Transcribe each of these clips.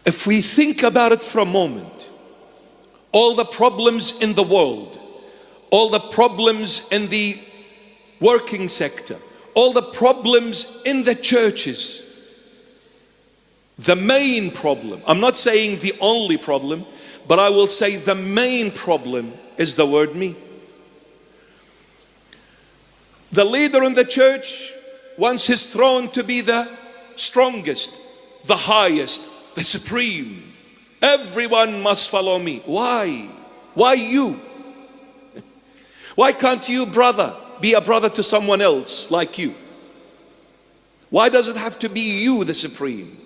If we think about it for a moment, all the problems in the world, all the problems in the working sector, all the problems in the churches, the main problem, I'm not saying the only problem, but I will say the main problem is the word me. The leader in the church wants his throne to be the strongest, the highest, the supreme. Everyone must follow me. Why? Why you? Why can't you, brother, be a brother to someone else like you? Why does it have to be you, the supreme?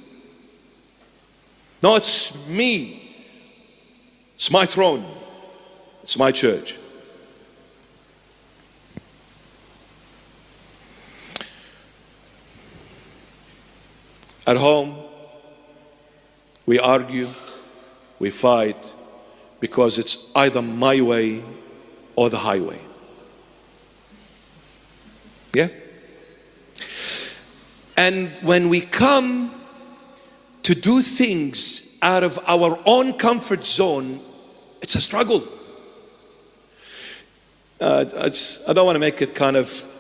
No, it's me. It's my throne. It's my church. At home, we argue, we fight, because it's either my way or the highway. Yeah? And when we come to do things out of our own comfort zone, it's a struggle. I don't want to make it kind of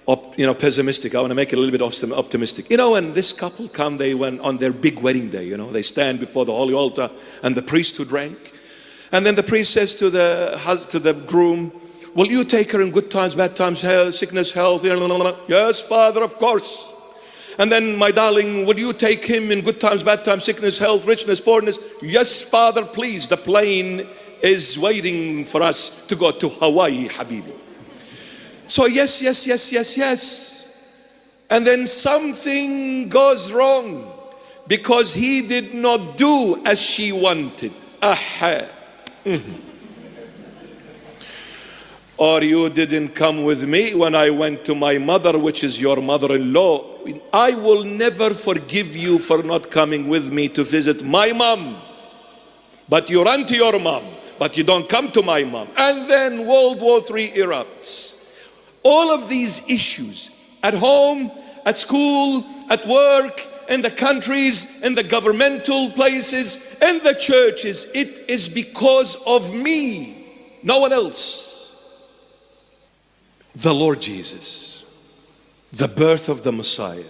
pessimistic. I want to make it a little bit optimistic. When this couple come, they went on their big wedding day, they stand before the holy altar and the priesthood rank. And then the priest says to the groom, will you take her in good times, bad times, health, sickness, health? Yes, Father, of course. And then, my darling, will you take him in good times, bad times, sickness, health, richness, poorness? Yes, Father, please. The plane is waiting for us to go to Hawaii, Habibi. So yes. And then something goes wrong because he did not do as she wanted. Aha. Or you didn't come with me when I went to my mother, which is your mother-in-law. I will never forgive you for not coming with me to visit my mom. But you run to your mom, but you don't come to my mom. And then World War III erupts. All of these issues, at home, at school, at work, in the countries, in the governmental places, in the churches, it is because of me, no one else. The Lord Jesus, the birth of the Messiah.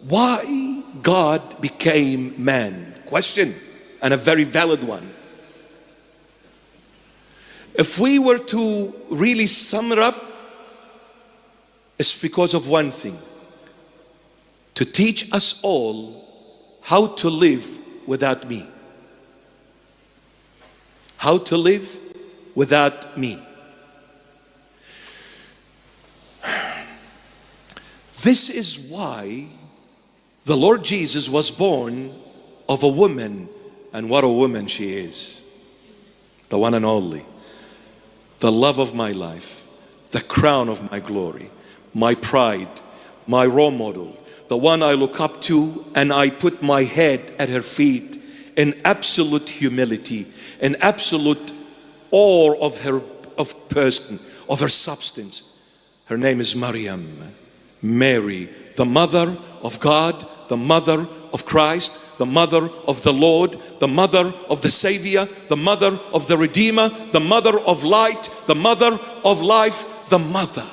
Why God became man? Question, and a very valid one. If we were to really sum it up, it's because of one thing: to teach us all how to live without me. How to live without me. This is why the Lord Jesus was born of a woman, and what a woman she is. The one and only, the love of my life, the crown of my glory, my pride, my role model, the one I look up to, and I put my head at her feet in absolute humility, in absolute awe of her person, of her substance. Her name is Maryam, Mary, the mother of God, the mother of Christ, the mother of the Lord, the mother of the Savior, the mother of the Redeemer, the mother of light, the mother of life, the mother,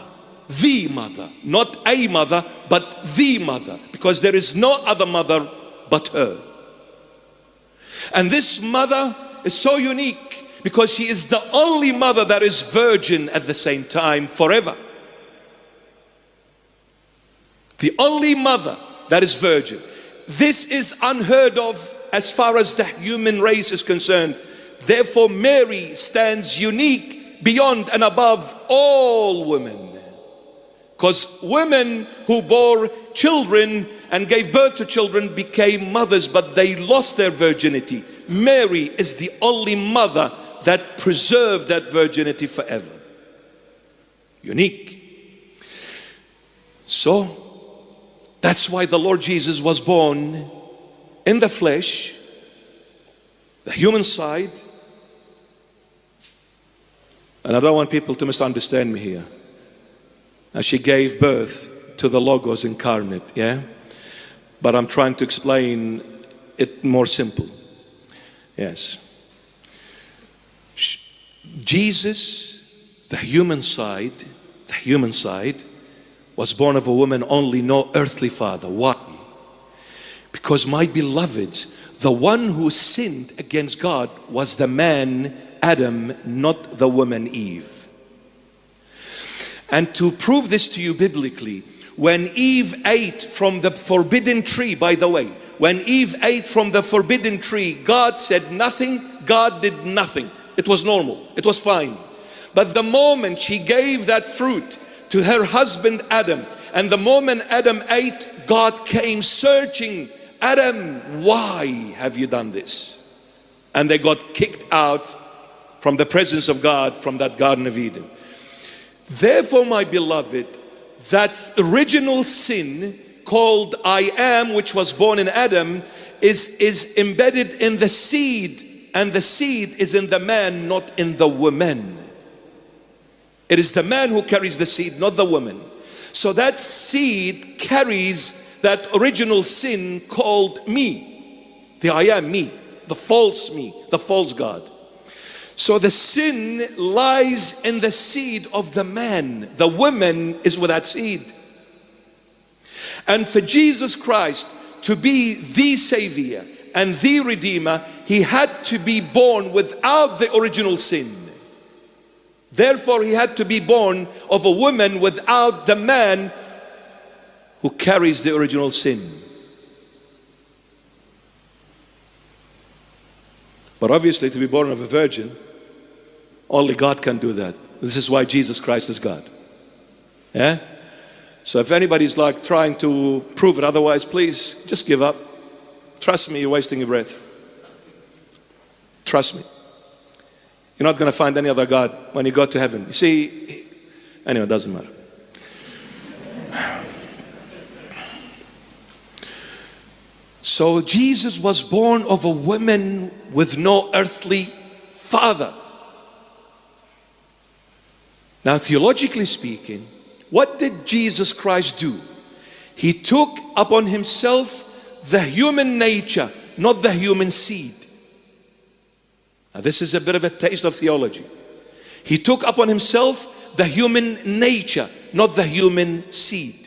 not a mother, but the mother, because there is no other mother but her. And this mother is so unique because she is the only mother that is virgin at the same time forever. The only mother that is virgin. This is unheard of as far as the human race is concerned. Therefore, Mary stands unique beyond and above all women. Because women who bore children and gave birth to children became mothers, but they lost their virginity. Mary is the only mother that preserved that virginity forever. Unique. So, that's why the Lord Jesus was born in the flesh, the human side. And I don't want people to misunderstand me here. Now, she gave birth to the Logos incarnate, yeah? But I'm trying to explain it more simple. Yes. Jesus, the human side, was born of a woman only, no earthly father. Why? Because, my beloveds, the one who sinned against God was the man Adam, not the woman Eve. And to prove this to you biblically, when Eve ate from the forbidden tree, by the way, when Eve ate from the forbidden tree, God said nothing, God did nothing. It was normal, it was fine. But the moment she gave that fruit to her husband Adam, and the moment Adam ate, God came searching, Adam, why have you done this? And they got kicked out from the presence of God from that Garden of Eden. Therefore, my beloved, that original sin called I am, which was born in Adam, is embedded in the seed, and the seed is in the man, not in the woman. It is the man who carries the seed, not the woman. So that seed carries that original sin called me, the I am me, the false God. So the sin lies in the seed of the man. The woman is without seed. And for Jesus Christ to be the Savior and the Redeemer, He had to be born without the original sin. Therefore, He had to be born of a woman without the man who carries the original sin. But obviously, to be born of a virgin, only God can do that. This is why Jesus Christ is God. Yeah? So if anybody's like trying to prove it otherwise, please just give up. Trust me, you're wasting your breath. Trust me. You're not going to find any other God when you go to heaven. You see, anyway, it doesn't matter. So Jesus was born of a woman with no earthly father. Now, theologically speaking, what did Jesus Christ do? He took upon Himself the human nature, not the human seed. Now, this is a bit of a taste of theology. He took upon Himself the human nature, not the human seed.